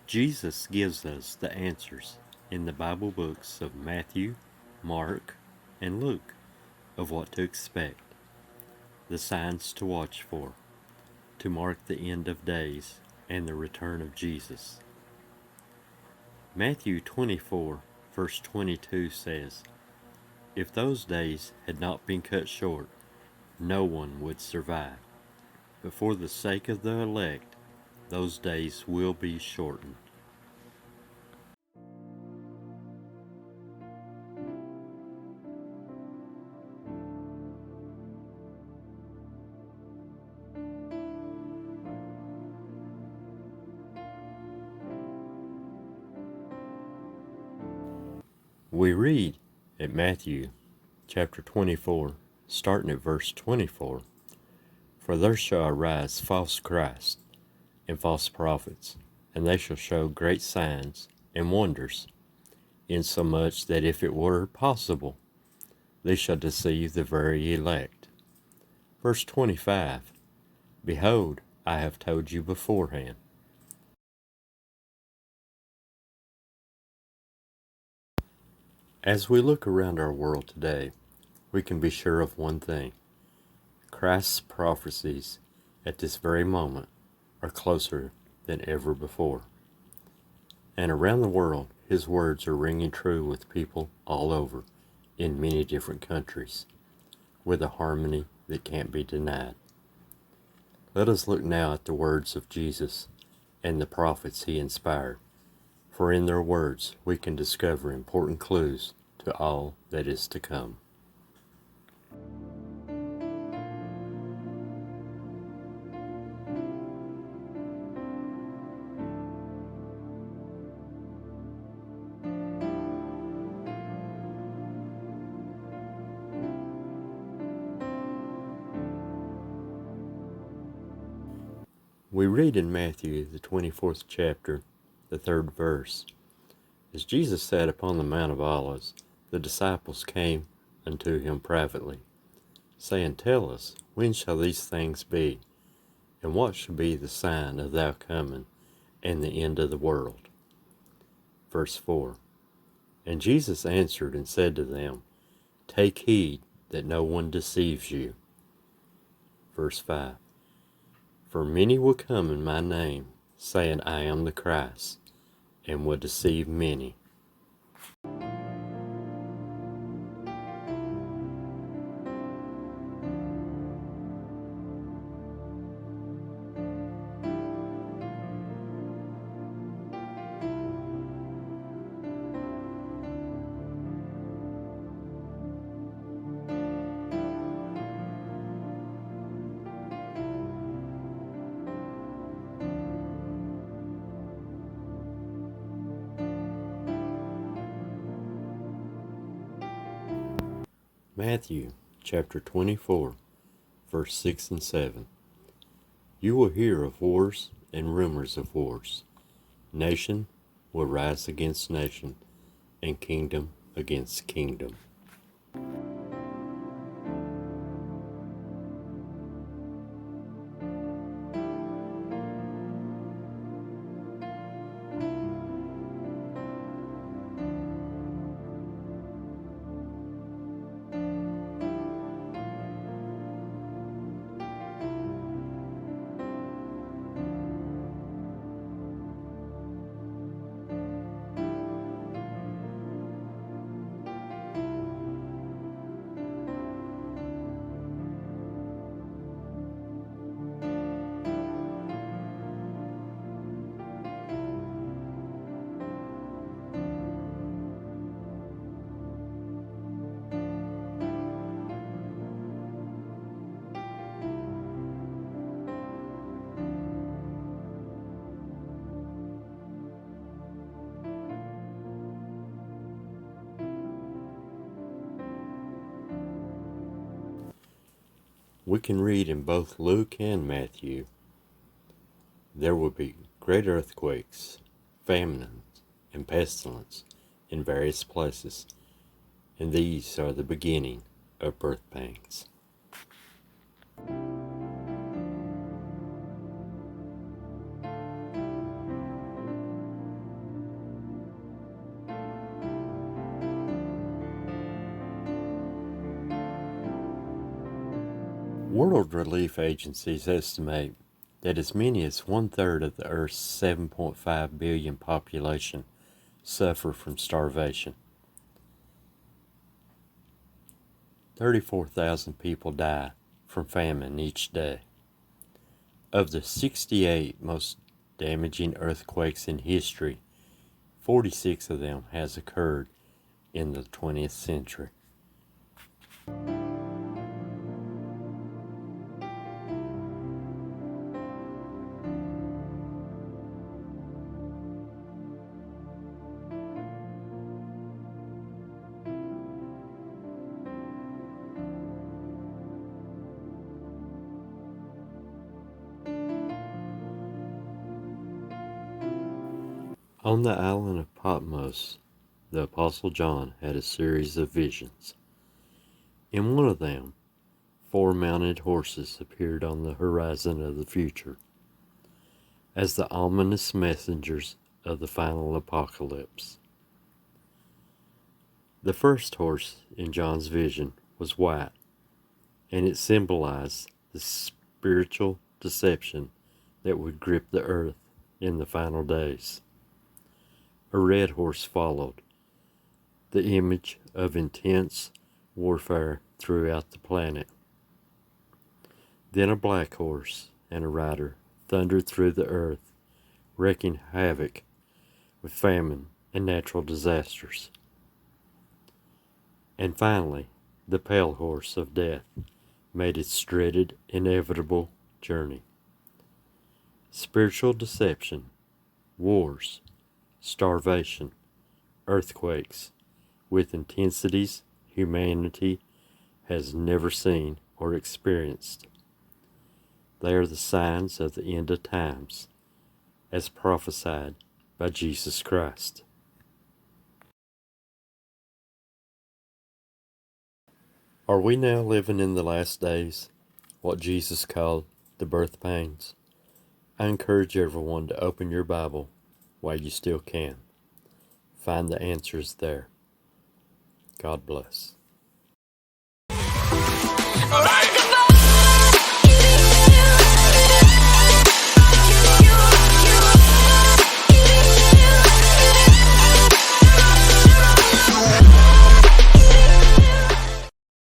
Jesus gives us the answers in the Bible books of Matthew, Mark, and Luke of what to expect, the signs to watch for, to mark the end of days and the return of Jesus. Matthew 24, verse 22 says, "If those days had not been cut short, no one would survive. But for the sake of the elect, those days will be shortened." We read at Matthew chapter 24, starting at verse 24, "For there shall arise false Christs and false prophets, and they shall show great signs and wonders, insomuch that if it were possible, they shall deceive the very elect." Verse 25, "Behold, I have told you beforehand." As we look around our world today, we can be sure of one thing. Christ's prophecies at this very moment are closer than ever before. And around the world, his words are ringing true with people all over, in many different countries, with a harmony that can't be denied. Let us look now at the words of Jesus and the prophets he inspired, for in their words we can discover important clues to all that is to come. We read in Matthew, the 24th chapter, the 3rd verse, "As Jesus sat upon the Mount of Olives, the disciples came unto him privately, saying, Tell us, when shall these things be? And what shall be the sign of thy coming and the end of the world?" Verse 4, "And Jesus answered and said to them, Take heed that no one deceives you." Verse 5, "For many will come in my name, saying, I am the Christ, and will deceive many." Matthew chapter 24, verse 6 and 7. "You will hear of wars and rumors of wars. Nation will rise against nation, and kingdom against kingdom." We can read in both Luke and Matthew, there will be great earthquakes, famines, and pestilence in various places, and these are the beginning of birth pangs. World relief agencies estimate that as many as one-third of the Earth's 7.5 billion population suffer from starvation. 34,000 people die from famine each day. Of the 68 most damaging earthquakes in history, 46 of them has occurred in the 20th century. On the island of Patmos, the Apostle John had a series of visions. In one of them, 4 mounted horses appeared on the horizon of the future as the ominous messengers of the final apocalypse. The first horse in John's vision was white, and it symbolized the spiritual deception that would grip the earth in the final days. A red horse followed, the image of intense warfare throughout the planet. Then a black horse and a rider thundered through the earth, wreaking havoc with famine and natural disasters. And finally, the pale horse of death made its dreaded, inevitable journey. Spiritual deception, wars, starvation, earthquakes, with intensities humanity has never seen or experienced. They are the signs of the end of times, as prophesied by Jesus Christ. Are we now living in the last days, what Jesus called the birth pains? I encourage everyone to open your Bible while you still can. Find the answers there. God bless. Bye.